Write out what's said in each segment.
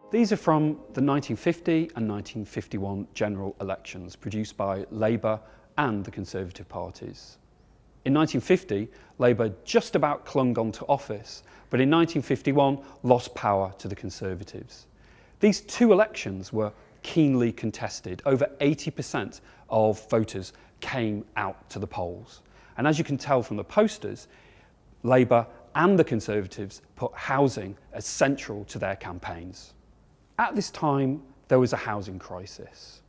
These are from the 1950 and 1951 general elections produced by Labour and the Conservative parties. In 1950, Labour just about clung on to office, but in 1951 lost power to the Conservatives. These two elections were keenly contested. Over 80% of voters came out to the polls. And as you can tell from the posters, Labour and the Conservatives put housing as central to their campaigns. At this time, there was a housing crisis.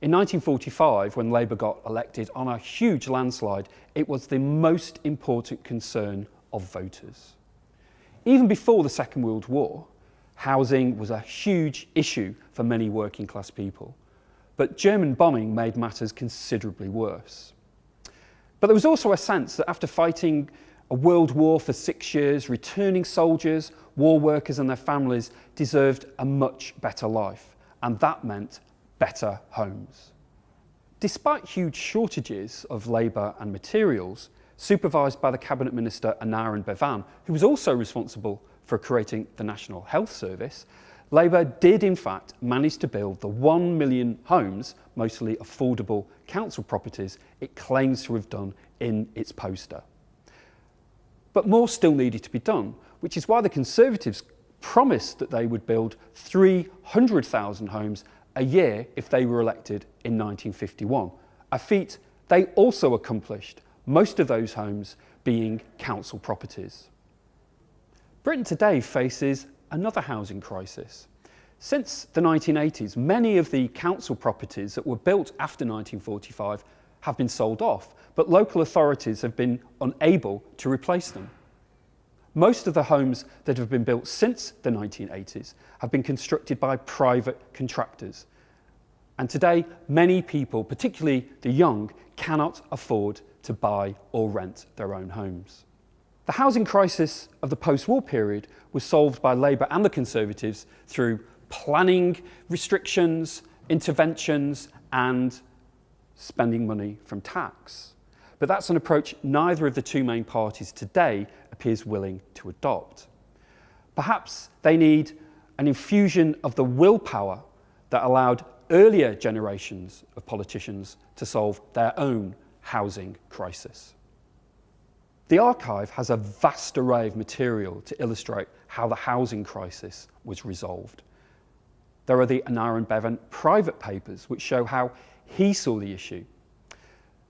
In 1945, when Labour got elected on a huge landslide, it was the most important concern of voters. Even before the Second World War, housing was a huge issue for many working class people. But German bombing made matters considerably worse. But there was also a sense that after fighting a world war for 6 years, returning soldiers, war workers and their families deserved a much better life, and that meant better homes. Despite huge shortages of labour and materials, supervised by the Cabinet Minister Aneurin Bevan, who was also responsible for creating the National Health Service, Labour did in fact manage to build the 1 million homes, mostly affordable council properties, it claims to have done in its poster. But more still needed to be done, which is why the Conservatives promised that they would build 300,000 homes a year if they were elected in 1951, a feat they also accomplished, most of those homes being council properties. Britain today faces another housing crisis. Since the 1980s, many of the council properties that were built after 1945 have been sold off, but local authorities have been unable to replace them. Most of the homes that have been built since the 1980s have been constructed by private contractors. And today, many people, particularly the young, cannot afford to buy or rent their own homes. The housing crisis of the post-war period was solved by Labour and the Conservatives through planning restrictions, interventions, and spending money from tax. But that's an approach neither of the two main parties today appears willing to adopt. Perhaps they need an infusion of the willpower that allowed earlier generations of politicians to solve their own housing crisis. The archive has a vast array of material to illustrate how the housing crisis was resolved. There are the Aneurin Bevan private papers which show how he saw the issue.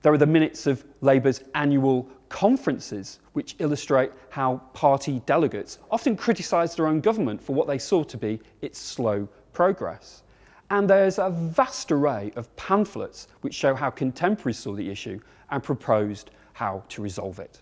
There are the minutes of Labour's annual conferences which illustrate how party delegates often criticised their own government for what they saw to be its slow progress. And there's a vast array of pamphlets which show how contemporaries saw the issue and proposed how to resolve it.